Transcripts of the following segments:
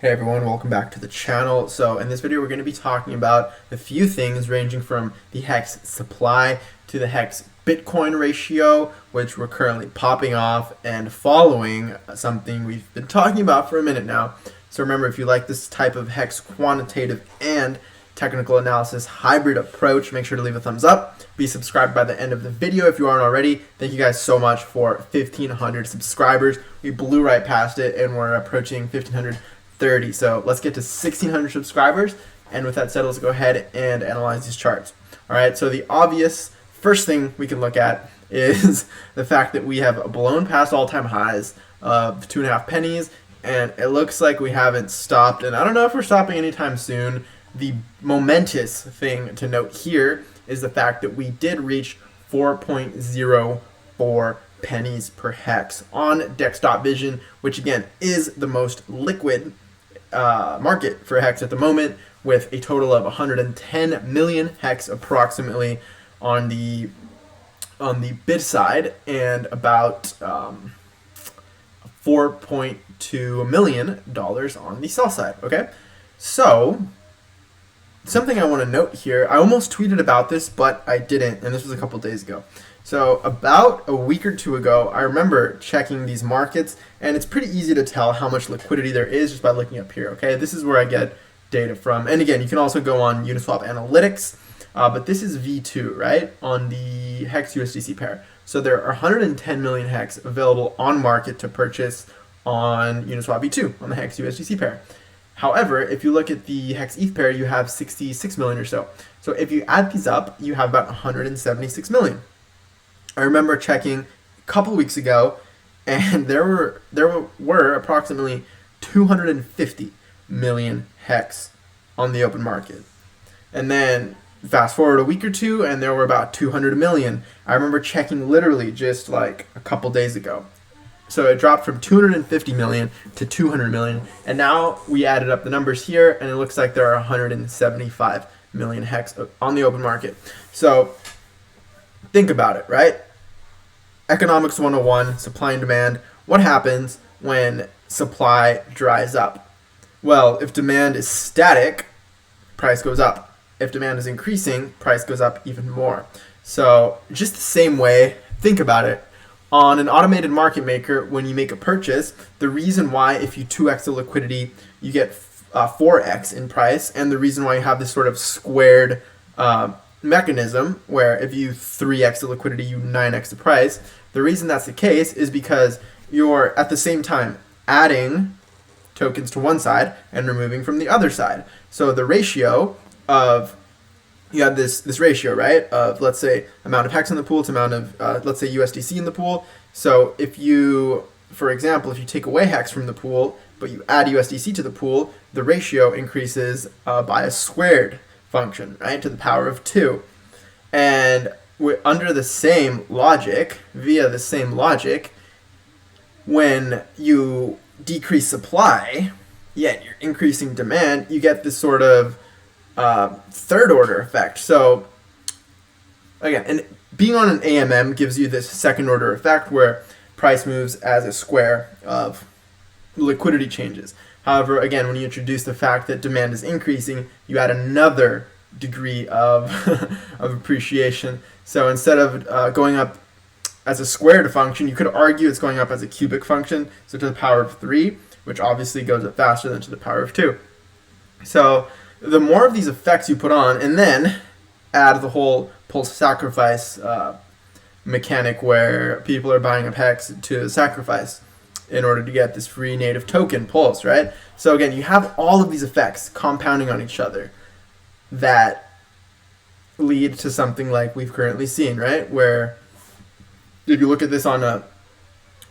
Hey everyone, welcome back to the channel. So in this video we're going to be talking about a few things ranging from the HEX supply to the HEX Bitcoin ratio, which we're currently popping off and following something we've been talking about for a minute now. So remember, if you like this type of HEX quantitative and technical analysis hybrid approach, make sure to leave a thumbs up. Be subscribed by the end of the video if you aren't already. Thank you guys so much for 1,500 subscribers. We blew right past it and we're approaching 1,530. So let's get to 1,600 subscribers. And with that said, let's go ahead and analyze these charts. All right, so the obvious first thing we can look at is the fact that we have blown past all-time highs of 2.5 pennies, and it looks like we haven't stopped. And I don't know if we're stopping anytime soon. The momentous thing to note here is the fact that we did reach 4.04 pennies per hex on Dex.Vision, which again is the most liquid market for hex at the moment, with a total of 110 million hex approximately on the bid side, and about $4.2 million on the sell side. Okay, so something I want to note here, I almost tweeted about this, but I didn't, and this was a couple days ago. So about a week or two ago, I remember checking these markets, and it's pretty easy to tell how much liquidity there is just by looking up here, okay? This is where I get data from. And again, you can also go on Uniswap Analytics, but this is V2, right, on the HEX USDC pair. So there are 110 million HEX available on market to purchase on Uniswap V2, on the HEX USDC pair. However, if you look at the HEX ETH pair, you have 66 million or so. So if you add these up, you have about 176 million. I remember checking a couple weeks ago, and there were approximately 250 million HEX on the open market. And then fast forward a week or two, and there were about 200 million. I remember checking literally just like a couple days ago. So it dropped from 250 million to 200 million, and now we added up the numbers here, and it looks like there are 175 million HEX on the open market. So think about it, right? Economics 101, supply and demand. What happens when supply dries up? Well, if demand is static, price goes up. If demand is increasing, price goes up even more. So just the same way, think about it. On an automated market maker, when you make a purchase, the reason why if you 2x the liquidity, you get 4x in price, and the reason why you have this sort of squared mechanism where if you 3x the liquidity, you 9x the price, the reason that's the case is because you're at the same time adding tokens to one side and removing from the other side. So the ratio of, you have this ratio, right, of, let's say, amount of HEX in the pool to amount of, let's say, USDC in the pool. So if you, for example, if you take away HEX from the pool, but you add USDC to the pool, the ratio increases by a squared function, right, to the power of 2. And under the same logic, via the same logic, when you decrease supply, yet you're increasing demand, you get this sort of third order effect. So again, and being on an AMM gives you this second order effect where price moves as a square of liquidity changes. However, again, when you introduce the fact that demand is increasing, you add another degree of of appreciation. So instead of going up as a squared function, you could argue it's going up as a cubic function, so to the power of 3, which obviously goes up faster than to the power of 2. So the more of these effects you put on, and then add the whole pulse sacrifice mechanic where people are buying up HEX to sacrifice in order to get this free native token pulse, right? So again, you have all of these effects compounding on each other that lead to something like we've currently seen, right? Where if you look at this on a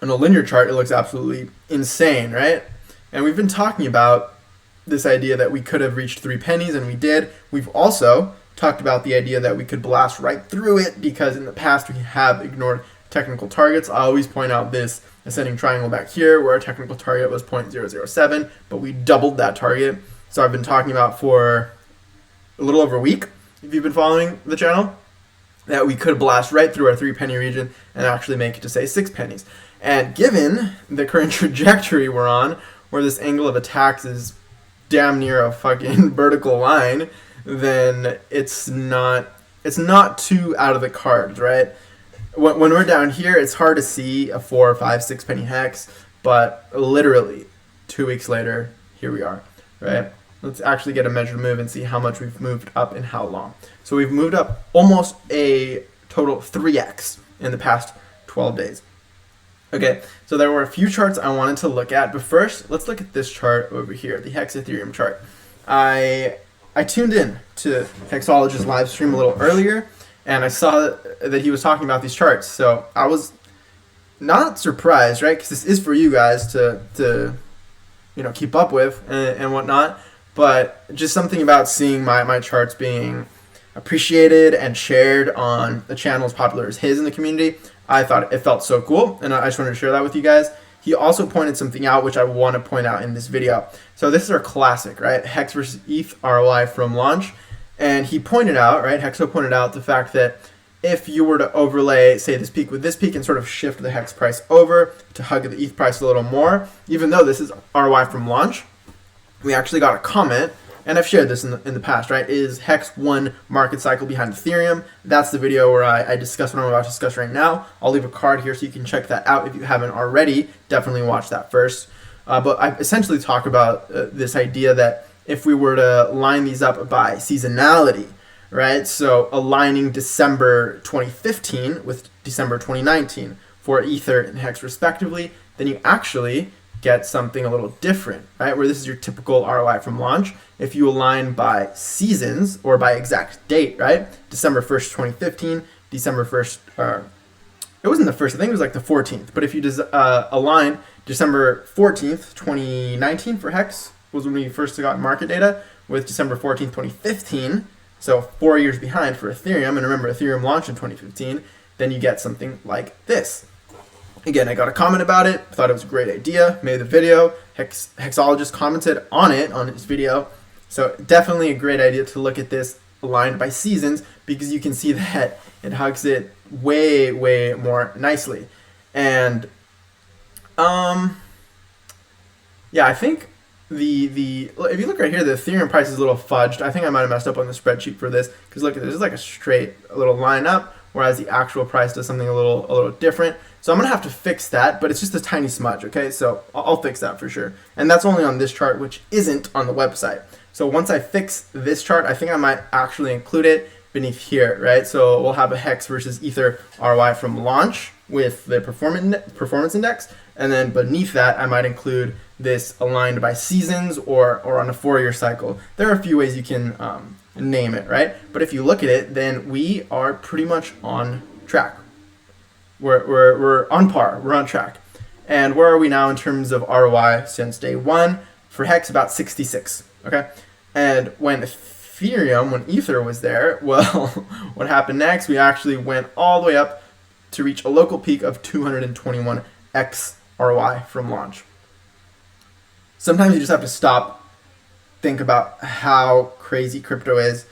linear chart, it looks absolutely insane, right? And we've been talking about this idea that we could have reached 3 pennies, and we did. We've also talked about the idea that we could blast right through it because in the past we have ignored technical targets. I always point out this ascending triangle back here where our technical target was 0.007, but we doubled that target. So I've been talking about for a little over a week, if you've been following the channel, that we could blast right through our 3 penny region and actually make it to, say, 6 pennies. And given the current trajectory we're on, where this angle of attack is damn near a fucking vertical line, then it's not too out of the cards, right? When we're down here, it's hard to see a 4, 5, 6 penny hex, but literally 2 weeks later, here we are, right? Let's actually get a measured move and see how much we've moved up in how long. So we've moved up almost a total 3x in the past 12 days. Okay, so there were a few charts I wanted to look at, but first, let's look at this chart over here, the HEX Ethereum chart. I tuned in to Hexologist's live stream a little earlier, and I saw that he was talking about these charts. So I was not surprised, right? Because this is for you guys to keep up with and whatnot. But just something about seeing my charts being appreciated and shared on a channel as popular as his in the community, I thought it felt so cool, and I just wanted to share that with you guys. He also pointed something out which I want to point out in this video. So this is our classic, right? HEX versus ETH ROI from launch. And he pointed out, right, Hexo pointed out the fact that if you were to overlay, say, this peak with this peak and sort of shift the HEX price over to hug the ETH price a little more, even though this is ROI from launch, we actually got a comment, and I've shared this in the past, right? Is HEX one market cycle behind Ethereum? That's the video where I discuss what I'm about to discuss right now. I'll leave a card here so you can check that out if you haven't already. Definitely watch that first. But I essentially talk about this idea that if we were to line these up by seasonality, right? So aligning December 2015 with December 2019 for Ether and HEX respectively, then you actually get something a little different, right? Where this is your typical ROI from launch. If you align by seasons or by exact date, right? December 1st, 2015, December 1st, it wasn't the 1st, I think it was like the 14th. But if you align December 14th, 2019 for HEX, was when we first got market data, with December 14th, 2015, so 4 years behind for Ethereum, and remember Ethereum launched in 2015, then you get something like this. Again, I got a comment about it, thought it was a great idea, made the video, Hexologist commented on it, on his video, so definitely a great idea to look at this aligned by seasons, because you can see that it hugs it way, way more nicely. And, yeah, I think if you look right here, the Ethereum price is a little fudged. I think I might have messed up on the spreadsheet for this, because look, this is like a straight little line up, whereas the actual price does something a little different. So I'm gonna have to fix that, but it's just a tiny smudge, okay? So I'll fix that for sure. And that's only on this chart, which isn't on the website. So once I fix this chart, I think I might actually include it beneath here, right? So we'll have a HEX versus Ether ROI from launch with the performance index, and then beneath that, I might include this aligned by seasons or on a 4-year cycle. There are a few ways you can name it, right? But if you look at it, then we are pretty much on track. We're on par. We're on track. And where are we now in terms of ROI since day one? For HEX, about 66. Okay. And when Ether was there, well, what happened next? We actually went all the way up to reach a local peak of 221x ROI from launch. Sometimes you just have to stop, think about how crazy crypto is.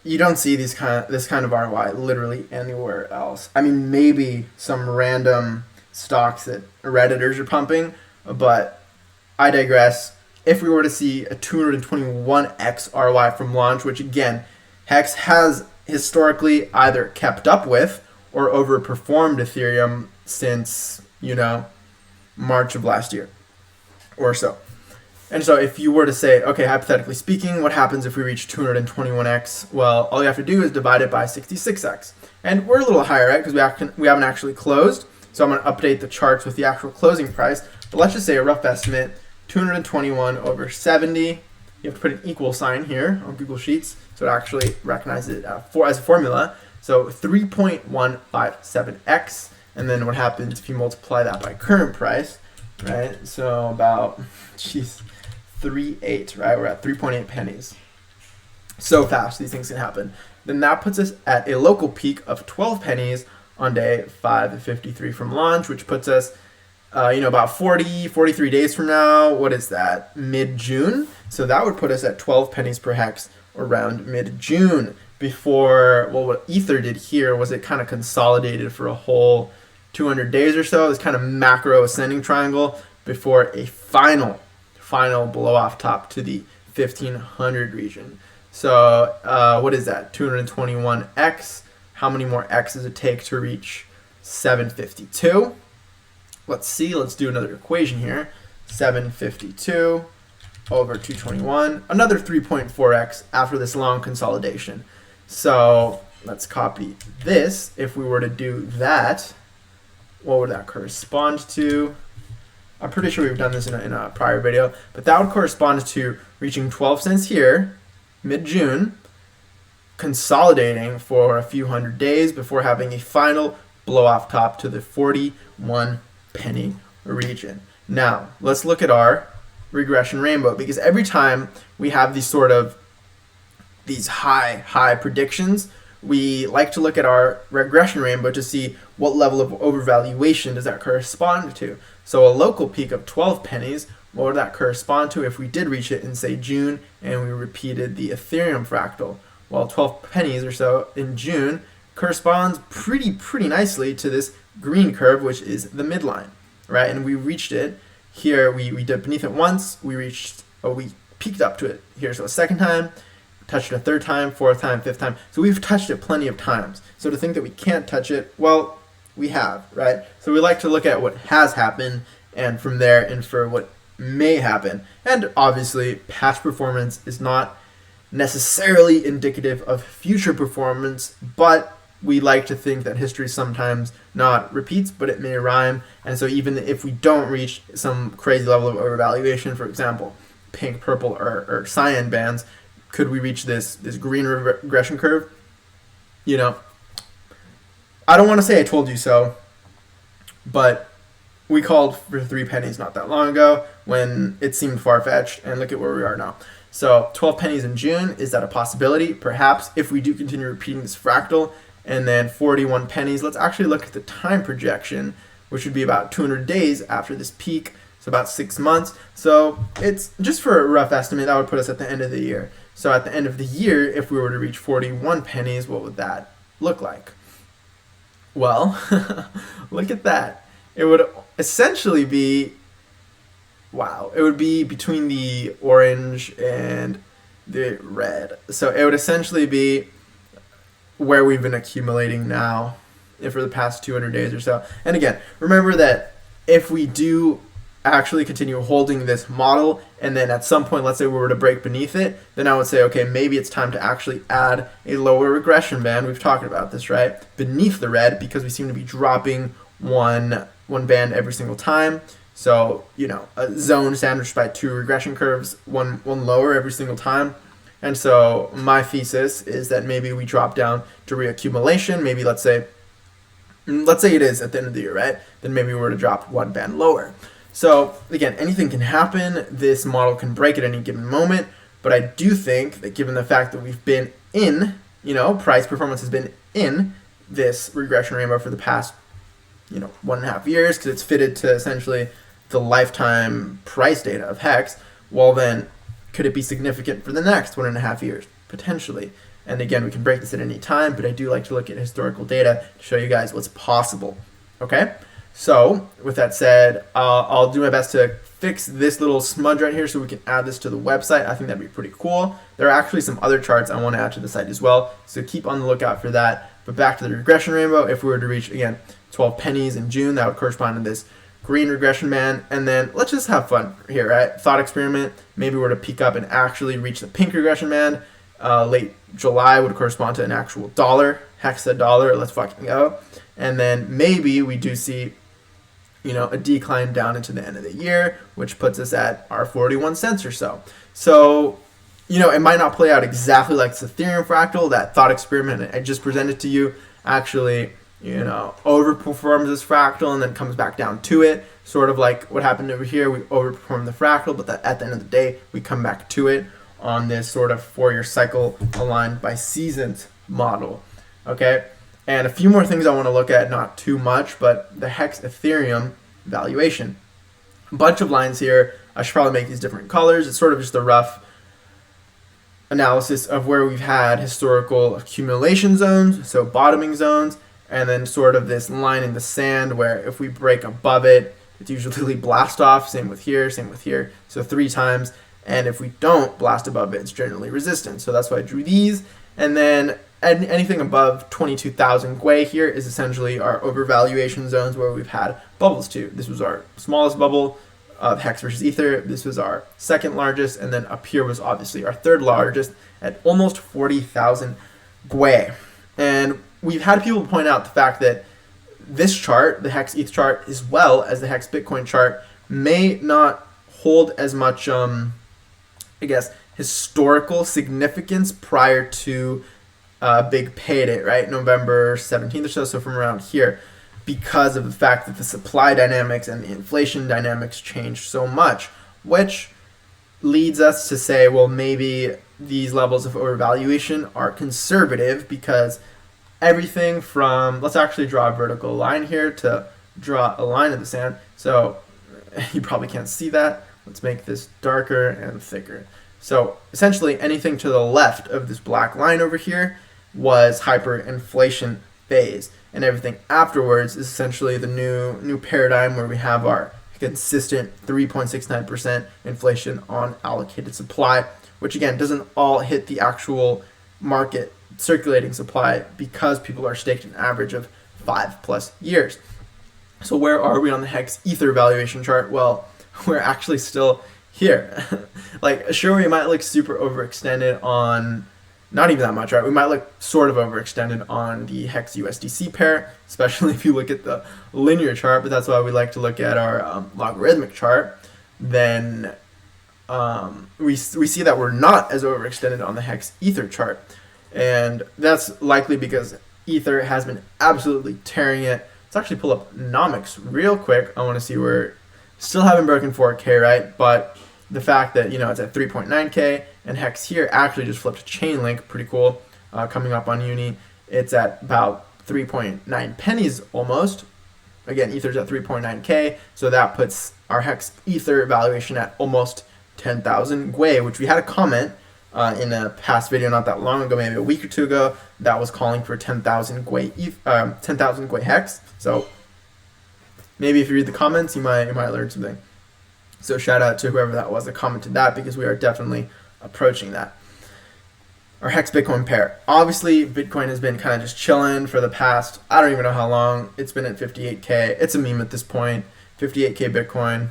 You don't see this kind of ROI literally anywhere else. I mean, maybe some random stocks that Redditors are pumping, but I digress. If we were to see a 221x ROI from launch, which again, HEX has historically either kept up with or overperformed Ethereum since, March of last year or so. And so if you were to say, okay, hypothetically speaking, what happens if we reach 221x? Well, all you have to do is divide it by 66x. And we're a little higher, right? Because we haven't actually closed. So I'm going to update the charts with the actual closing price. But let's just say a rough estimate, 221 over 70. You have to put an equal sign here on Google Sheets so it actually recognizes it as a formula. So 3.157x. And then what happens if you multiply that by current price, right? So about, 3.8, right? We're at 3.8 pennies. So fast these things can happen. Then that puts us at a local peak of 12 pennies on day 553 from launch, which puts us, about 43 days from now. What is that? Mid-June. So that would put us at 12 pennies per hex around mid-June. Before, well, what Ether did here was it kind of consolidated for a whole 200 days or so, this kind of macro ascending triangle before a final blow off top to the 1500 region. So what is that? 221x. How many more x does it take to reach 752? Let's see. Let's do another equation here. 752 over 221. Another 3.4x after this long consolidation. So let's copy this. If we were to do that, what would that correspond to? I'm pretty sure we've done this in a prior video, but that would correspond to reaching 12 cents here, mid-June, consolidating for a few hundred days before having a final blow off top to the 41 penny region. Now, let's look at our regression rainbow, because every time we have these high predictions, we like to look at our regression rainbow to see what level of overvaluation does that correspond to. So a local peak of 12 pennies, what would that correspond to if we did reach it in, say, June and we repeated the Ethereum fractal? Well, 12 pennies or so in June corresponds pretty nicely to this green curve, which is the midline, right? And we reached it here. We dipped beneath it once. We peaked up to it here. So a second time, touched it a third time, fourth time, fifth time. So we've touched it plenty of times. So to think that we can't touch it, well, we have, right? So we like to look at what has happened and from there infer what may happen. And obviously, past performance is not necessarily indicative of future performance, but we like to think that history sometimes not repeats, but it may rhyme. And so even if we don't reach some crazy level of overvaluation, for example, pink, purple, or cyan bands, could we reach this green regression curve? You know, I don't want to say I told you so, but we called for 3 pennies not that long ago when it seemed far-fetched, and look at where we are now. So 12 pennies in June, is that a possibility? Perhaps, if we do continue repeating this fractal. And then 41 pennies. Let's actually look at the time projection, which would be about 200 days after this peak, so about 6 months. So it's just for a rough estimate, that would put us at the end of the year. So at the end of the year, if we were to reach 41 pennies, what would that look like? Well, look at that. It would essentially be, wow, it would be between the orange and the red. So it would essentially be where we've been accumulating now for the past 200 days or so. And again, remember that if we do actually continue holding this model, and then at some point, let's say we were to break beneath it, then I would say, okay, maybe it's time to actually add a lower regression band. We've talked about this, right? Beneath the red, because we seem to be dropping one band every single time. So, you know, a zone sandwiched by 2 regression curves, one lower every single time. And so my thesis is that maybe we drop down to reaccumulation. Maybe let's say it is at the end of the year, right? Then maybe we were to drop 1 band lower. So again, anything can happen. This model can break at any given moment. But I do think that given the fact that we've been in, price performance has been in this regression rainbow for the past, 1.5 years, because it's fitted to essentially the lifetime price data of HEX, well then, could it be significant for the next 1.5 years? Potentially. And again, we can break this at any time, but I do like to look at historical data to show you guys what's possible. Okay? So, with that said, I'll do my best to fix this little smudge right here so we can add this to the website. I think that'd be pretty cool. There are actually some other charts I want to add to the site as well, so keep on the lookout for that. But back to the regression rainbow, if we were to reach, again, 12 pennies in June, that would correspond to this green regression band. And then let's just have fun here, right? Thought experiment. Maybe we're to peak up and actually reach the pink regression band. Late July would correspond to an actual dollar. HEX $1. Let's fucking go. And then maybe we do see, a decline down into the end of the year, which puts us at our 41 cents or so. So, it might not play out exactly like this Ethereum fractal. That thought experiment I just presented to you actually overperforms this fractal and then comes back down to it. Sort of like what happened over here. We overperformed the fractal, but at the end of the day, we come back to it on this sort of 4-year cycle aligned by seasons model. Okay? And a few more things I want to look at, not too much, but the HEX Ethereum valuation. A bunch of lines here. I should probably make these different colors. It's sort of just a rough analysis of where we've had historical accumulation zones, so bottoming zones, and then sort of this line in the sand where if we break above it, it's usually blast off. Same with here, so 3 times. And if we don't blast above it, it's generally resistant. So that's why I drew these. And then anything above 22,000 Gwei here is essentially our overvaluation zones where we've had bubbles to. This was our smallest bubble of HEX versus Ether. This was our second largest, and then up here was obviously our third largest at almost 40,000 Gwei. And we've had people point out the fact that this chart, the HEX ETH chart, as well as the HEX Bitcoin chart, may not hold as much, I guess, historical significance prior to big payday, right? November 17th or so from around here, because of the fact that the supply dynamics and the inflation dynamics changed so much, which leads us to say, well, maybe these levels of overvaluation are conservative, because everything from, let's actually draw a vertical line here to draw a line in the sand. So you probably can't see that. Let's make this darker and thicker. So essentially anything to the left of this black line over here was hyperinflation phase, and everything afterwards is essentially the new paradigm where we have our consistent 3.69% inflation on allocated supply, which again doesn't all hit the actual market circulating supply because people are staked an average of 5+ years. So where are we on the HEX Ether valuation chart? Well, we're actually still here. Like, sure, we might look super overextended on, not even that much, right? We might look sort of overextended on the HEX USDC pair, especially if you look at the linear chart, but that's why we like to look at our logarithmic chart. Then we see that we're not as overextended on the HEX Ether chart. And that's likely because Ether has been absolutely tearing it. Let's actually pull up nomics real quick. I want to see where, still haven't broken 4K, right? But the fact that, it's at 3.9K, and HEX here actually just flipped Chainlink, pretty cool, coming up on Uni. It's at about 3.9 pennies almost. Again, Ether's at 3.9K, so that puts our HEX Ether valuation at almost 10,000 Gwei, which we had a comment in a past video not that long ago, maybe a week or two ago, that was calling for 10,000 Gwei, 10,000 Gwei HEX. So maybe if you read the comments, you might learn something. So shout out to whoever that was that commented that, because we are definitely approaching that. Our HEX Bitcoin pair. Obviously, Bitcoin has been kind of just chilling for the past, I don't even know how long. It's been at 58K. It's a meme at this point. 58K Bitcoin,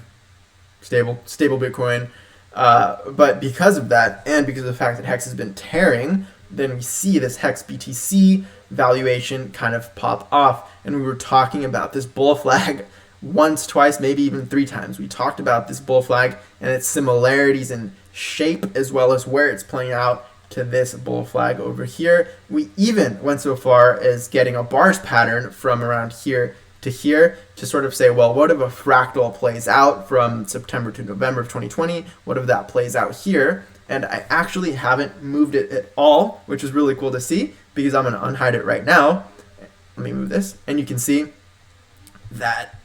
stable Bitcoin. But because of that, and because of the fact that HEX has been tearing, then we see this HEX BTC valuation kind of pop off. And we were talking about this bull flag once, twice, maybe even 3 times. We talked about this bull flag and its similarities in shape as well as where it's playing out to this bull flag over here. We even went so far as getting a bars pattern from around here to here to sort of say, well, what if a fractal plays out from September to November of 2020? What if that plays out here? And I actually haven't moved it at all, which is really cool to see, because I'm going to unhide it right now. Let me move this, and you can see that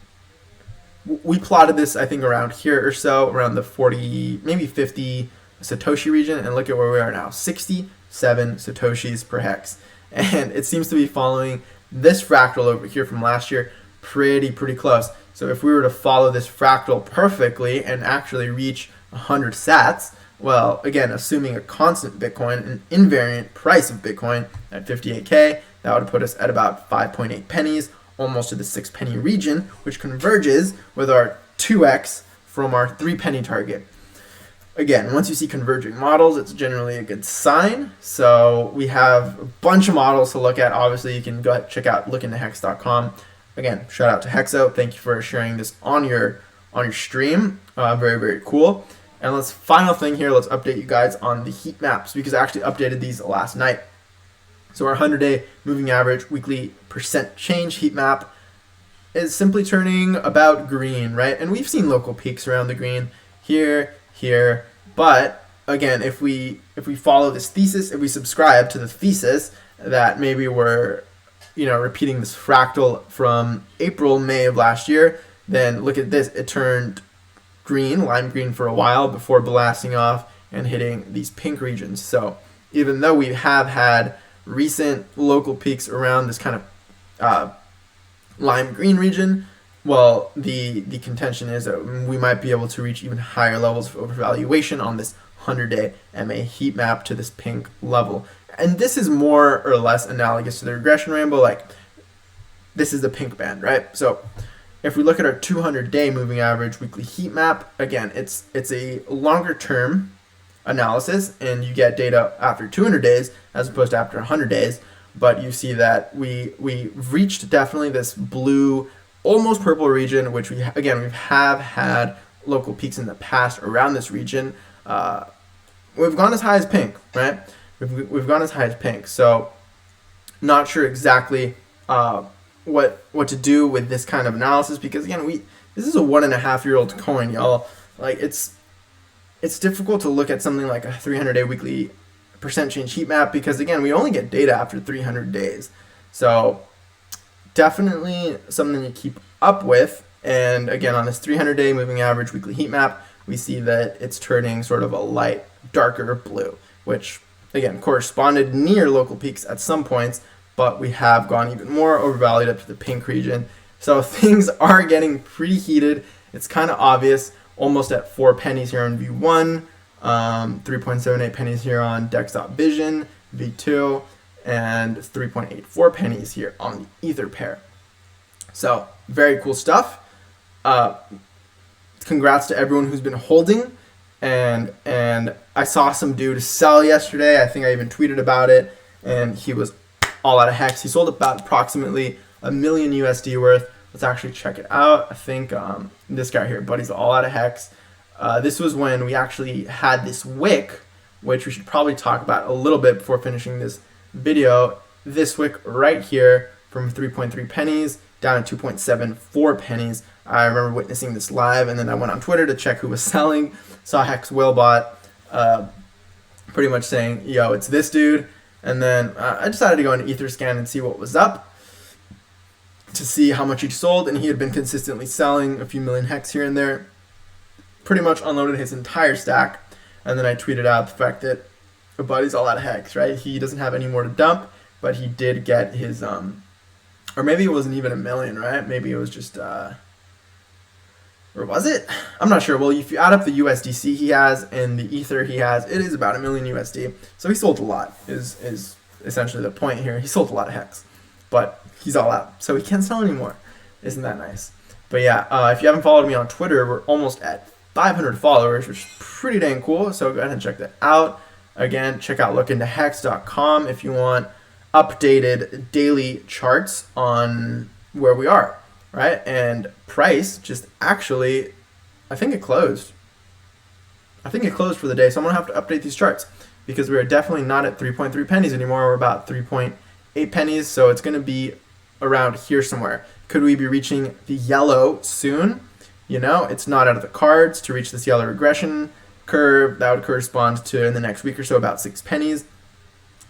we plotted this, I think, around here or so, around the 40, maybe 50 Satoshi region, and look at where we are now, 67 Satoshis per HEX. And it seems to be following this fractal over here from last year pretty close. So if we were to follow this fractal perfectly and actually reach 100 sats, well, again, assuming a constant Bitcoin, an invariant price of Bitcoin at 58K, that would put us at about 5.8 pennies, almost to the 6 penny region, which converges with our 2x from our 3 penny target. Again, once you see converging models, it's generally a good sign. So we have a bunch of models to look at. Obviously, you can go check out lookintohex.com. Again, shout out to Hexo. Thank you for sharing this on your stream. Very cool. And final thing here, let's update you guys on the heat maps, because I actually updated these last night. So our 100-day moving average weekly percent change heat map is simply turning about green, right? And we've seen local peaks around the green here, but again, if we follow this thesis, if we subscribe to the thesis that maybe we're repeating this fractal from April, May of last year, then look at this, it turned green, lime green for a while before blasting off and hitting these pink regions. So even though we have had recent local peaks around this kind of lime green region, well, the contention is that we might be able to reach even higher levels of overvaluation on this 100-day MA heat map to this pink level. And this is more or less analogous to the regression rainbow. Like, this is the pink band, right? So if we look at our 200-day moving average weekly heat map, again, it's a longer term analysis, and you get data after 200 days as opposed to after 100 days. But you see that we reached definitely this blue, almost purple region, which we have had local peaks in the past around this region. We've gone as high as pink, right? We've gone as high as pink. So not sure exactly what to do with this kind of analysis, because again, this is a 1.5-year-old coin, y'all. Like, it's difficult to look at something like a 300-day weekly percent change heat map, because again, we only get data after 300 days. So definitely something to keep up with. And again, on this 300-day moving average weekly heat map, we see that it's turning sort of a light, darker blue, which again corresponded near local peaks at some points, but we have gone even more overvalued up to the pink region. So things are getting pretty heated. It's kind of obvious, almost at 4 pennies here on V1, 3.78 pennies here on Dex.Vision, V2, and 3.84 pennies here on the Ether pair. So very cool stuff. Congrats to everyone who's been holding, and I saw some dude sell yesterday. I think I even tweeted about it, and he was all out of HEX. He sold about approximately $1 million USD worth. Let's actually check it out. I think this guy here, Buddy's all out of HEX. This was when we actually had this wick, which we should probably talk about a little bit before finishing this video. This wick right here from 3.3 pennies down to 2.74 pennies. I remember witnessing this live, and then I went on Twitter to check who was selling. Saw HEX Whalebot pretty much saying, yo, it's this dude. And then I decided to go into Etherscan and see what was up, to see how much he sold, and he had been consistently selling a few million HEX here and there. Pretty much unloaded his entire stack, and then I tweeted out the fact that Buddy's all out of HEX, right? He doesn't have any more to dump, but he did get his, or maybe it wasn't even $1 million, right? Maybe it was just, or was it? I'm not sure. Well, if you add up the USDC he has and the Ether he has, it is about $1 million USD. So he sold a lot, is essentially the point here. He sold a lot of HEX, but he's all out, so he can't sell anymore. Isn't that nice? But yeah, if you haven't followed me on Twitter, we're almost at 500 followers, which is pretty dang cool. So go ahead and check that out. Again, check out lookintohex.com if you want updated daily charts on where we are, right? And price just actually, I think it closed for the day. So I'm going to have to update these charts, because we are definitely not at 3.3 pennies anymore. We're about 3.8 pennies. So it's going to be around here somewhere. Could we be reaching the yellow soon? You know, it's not out of the cards to reach this yellow regression curve. That would correspond to, in the next week or so, about 6 pennies,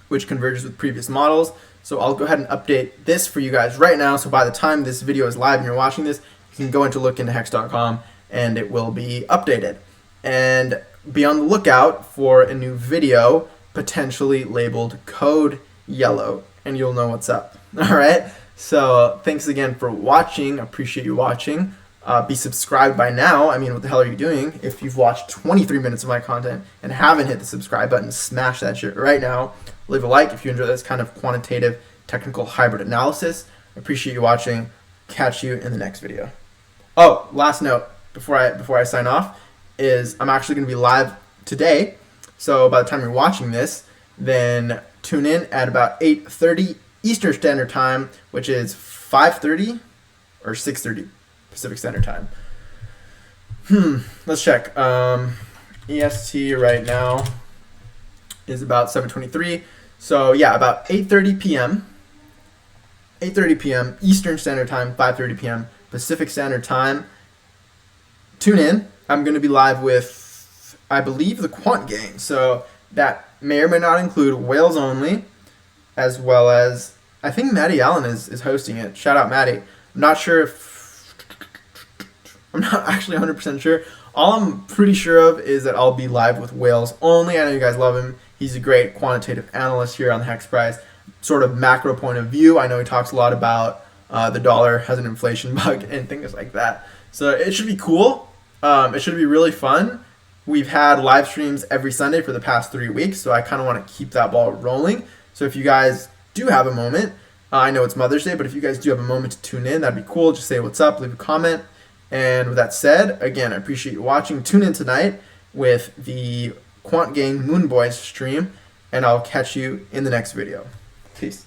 which converges with previous models. So I'll go ahead and update this for you guys right now. So by the time this video is live and you're watching this, you can go into lookintohex.com and it will be updated. And be on the lookout for a new video, potentially labeled Code Yellow, and you'll know what's up. All right. So thanks again for watching. Appreciate you watching. Be subscribed by now. I mean, what the hell are you doing? If you've watched 23 minutes of my content and haven't hit the subscribe button, smash that shit right now. Leave a like if you enjoy this kind of quantitative, technical hybrid analysis. I appreciate you watching. Catch you in the next video. Oh, last note before I sign off is I'm actually going to be live today. So by the time you're watching this, then tune in at about 8:30 Eastern Standard Time, which is 5:30 or 6:30 Pacific Standard Time. Let's check. EST right now is about 7:23. So yeah, about 8:30 p.m. 8:30 p.m. Eastern Standard Time, 5:30 p.m. Pacific Standard Time. Tune in. I'm going to be live with, I believe, the Quant Gang. So that may or may not include Whales Only, as well as, I think Maddie Allen is hosting it. Shout out Maddie. I'm not sure if, I'm not actually 100% sure. All I'm pretty sure of is that I'll be live with Whales Only. I know you guys love him. He's a great quantitative analyst here on the HEX Prize. Sort of macro point of view. I know he talks a lot about the dollar has an inflation bug and things like that. So it should be cool. It should be really fun. We've had live streams every Sunday for the past 3 weeks, so I kind of want to keep that ball rolling. So if you guys do have a moment, I know it's Mother's Day, but if you guys do have a moment to tune in, that'd be cool. Just say what's up, leave a comment. And with that said, again, I appreciate you watching. Tune in tonight with the Quant Gang Moon Boys stream, and I'll catch you in the next video. Peace.